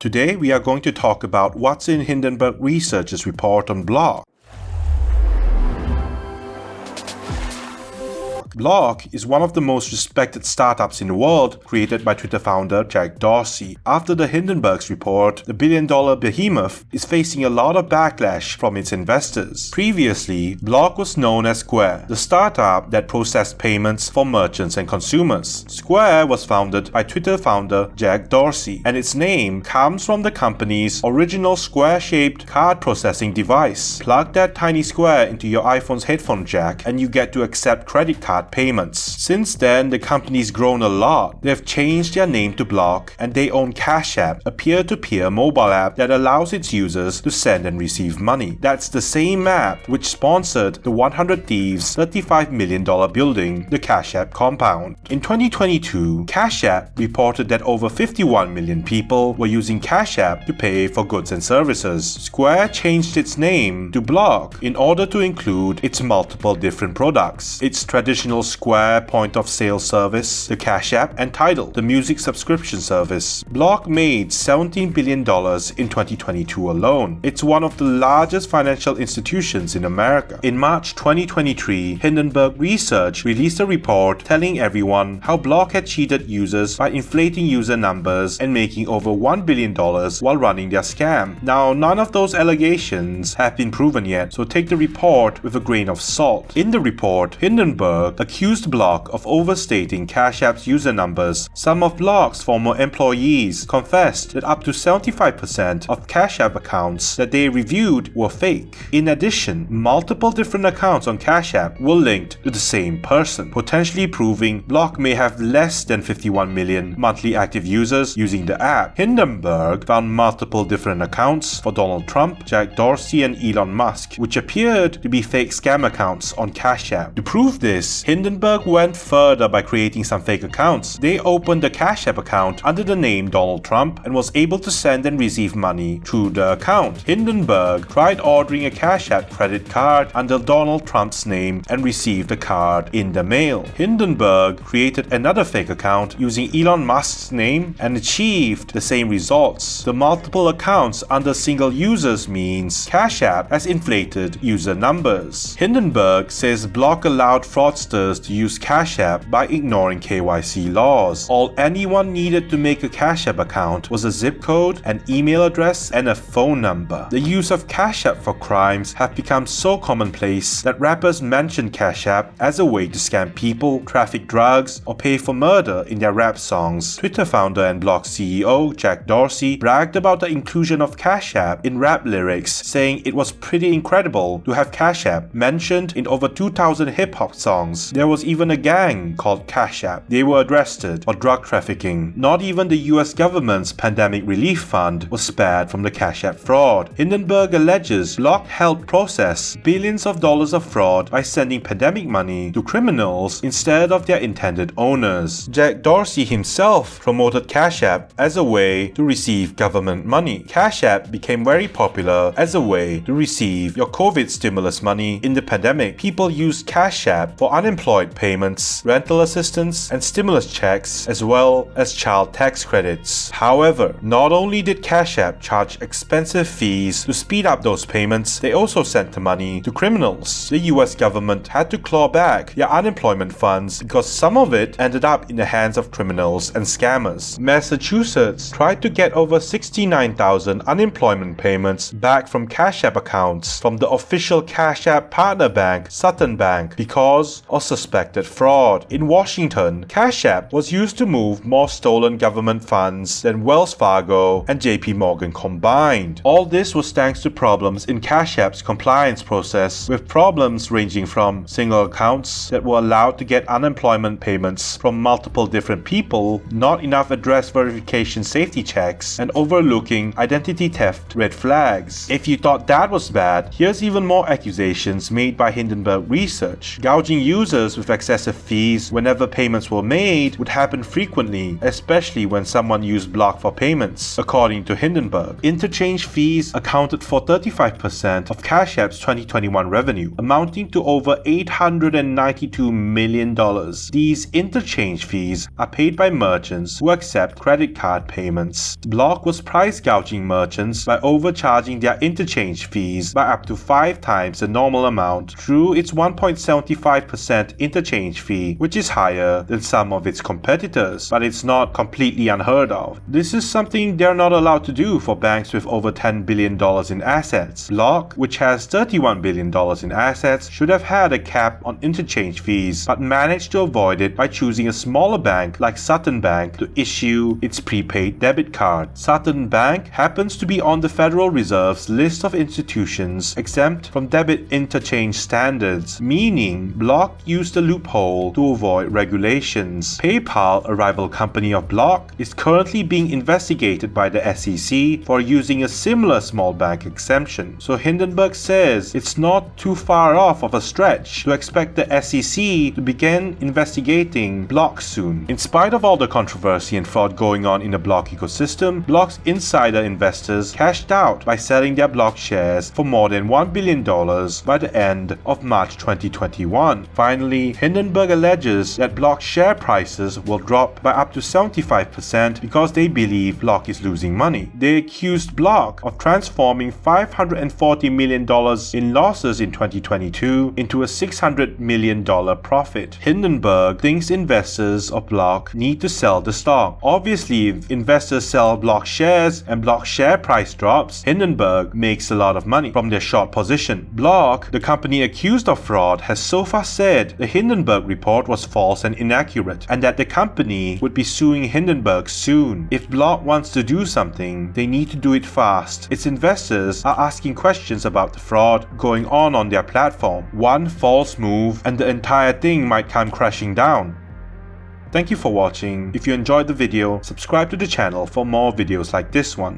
Today we are going to talk about what's in Hindenburg Research's report on Block. Block is one of the most respected startups in the world, created by Twitter founder Jack Dorsey. After the Hindenburg's report, the billion-dollar behemoth is facing a lot of backlash from its investors. Previously, Block was known as Square, the startup that processed payments for merchants and consumers. Square was founded by Twitter founder Jack Dorsey, and its name comes from the company's original square-shaped card processing device. Plug that tiny square into your iPhone's headphone jack, and you get to accept credit card payments. Since then, the company's grown a lot. They've changed their name to Block, and they own Cash App, a peer-to-peer mobile app that allows its users to send and receive money. That's the same app which sponsored the 100 Thieves $35 million building, the Cash App compound. In 2022, Cash App reported that over 51 million people were using Cash App to pay for goods and services. Square changed its name to Block in order to include its multiple different products. Its traditional Square point-of-sale service, the Cash App, and Tidal, the music subscription service. Block made $17 billion in 2022 alone. It's one of the largest financial institutions in America. In March 2023, Hindenburg Research released a report telling everyone how Block had cheated users by inflating user numbers and making over $1 billion while running their scam. Now, none of those allegations have been proven yet, so take the report with a grain of salt. In the report, Hindenburg accused Block of overstating Cash App's user numbers. Some of Block's former employees confessed that up to 75% of Cash App accounts that they reviewed were fake. In addition, multiple different accounts on Cash App were linked to the same person, potentially proving Block may have less than 51 million monthly active users using the app. Hindenburg found multiple different accounts for Donald Trump, Jack Dorsey, and Elon Musk, which appeared to be fake scam accounts on Cash App. To prove this, Hindenburg went further by creating some fake accounts. They opened a Cash App account under the name Donald Trump and was able to send and receive money through the account. Hindenburg tried ordering a Cash App credit card under Donald Trump's name and received the card in the mail. Hindenburg created another fake account using Elon Musk's name and achieved the same results. The multiple accounts under single users means Cash App has inflated user numbers. Hindenburg says Block allowed fraudsters to use Cash App by ignoring KYC laws. All anyone needed to make a Cash App account was a zip code, an email address, and a phone number. The use of Cash App for crimes have become so commonplace that rappers mention Cash App as a way to scam people, traffic drugs, or pay for murder in their rap songs. Twitter founder and Block CEO Jack Dorsey bragged about the inclusion of Cash App in rap lyrics, saying it was pretty incredible to have Cash App mentioned in over 2,000 hip-hop songs. There was even a gang called Cash App. They were arrested for drug trafficking. Not even the US government's pandemic relief fund was spared from the Cash App fraud. Hindenburg alleges Block helped process billions of dollars of fraud by sending pandemic money to criminals instead of their intended owners. Jack Dorsey himself promoted Cash App as a way to receive government money. Cash App became very popular as a way to receive your COVID stimulus money in the pandemic. People used Cash App for unemployed payments, rental assistance, and stimulus checks, as well as child tax credits. However, not only did Cash App charge expensive fees to speed up those payments, they also sent the money to criminals. The US government had to claw back their unemployment funds because some of it ended up in the hands of criminals and scammers. Massachusetts tried to get over 69,000 unemployment payments back from Cash App accounts from the official Cash App partner bank, Sutton Bank, because of suspected fraud. In Washington, Cash App was used to move more stolen government funds than Wells Fargo and JP Morgan combined. All this was thanks to problems in Cash App's compliance process, with problems ranging from single accounts that were allowed to get unemployment payments from multiple different people, not enough address verification safety checks, and overlooking identity theft red flags. If you thought that was bad, here's even more accusations made by Hindenburg Research. Gouging users Users with excessive fees whenever payments were made would happen frequently, especially when someone used Block for payments, according to Hindenburg. Interchange fees accounted for 35% of Cash App's 2021 revenue, amounting to over $892 million. These interchange fees are paid by merchants who accept credit card payments. Block was price gouging merchants by overcharging their interchange fees by up to 5 times the normal amount through its 1.75% interchange fee, which is higher than some of its competitors, but it's not completely unheard of. This is something they're not allowed to do for banks with over $10 billion in assets. Block, which has $31 billion in assets, should have had a cap on interchange fees, but managed to avoid it by choosing a smaller bank like Sutton Bank to issue its prepaid debit card. Sutton Bank happens to be on the Federal Reserve's list of institutions exempt from debit interchange standards, meaning Block used a loophole to avoid regulations. PayPal, a rival company of Block, is currently being investigated by the SEC for using a similar small bank exemption. So Hindenburg says it's not too far off of a stretch to expect the SEC to begin investigating Block soon. In spite of all the controversy and fraud going on in the Block ecosystem, Block's insider investors cashed out by selling their Block shares for more than $1 billion by the end of March 2021. Finally, Hindenburg alleges that Block share prices will drop by up to 75% because they believe Block is losing money. They accused Block of transforming $540 million in losses in 2022 into a $600 million profit. Hindenburg thinks investors of Block need to sell the stock. Obviously, if investors sell Block shares and Block share price drops, Hindenburg makes a lot of money from their short position. Block, the company accused of fraud, has so far said the Hindenburg report was false and inaccurate, and that the company would be suing Hindenburg soon. If Block wants to do something, they need to do it fast. Its investors are asking questions about the fraud going on their platform. One false move and the entire thing might come crashing down. Thank you for watching. If you enjoyed the video, subscribe to the channel for more videos like this one.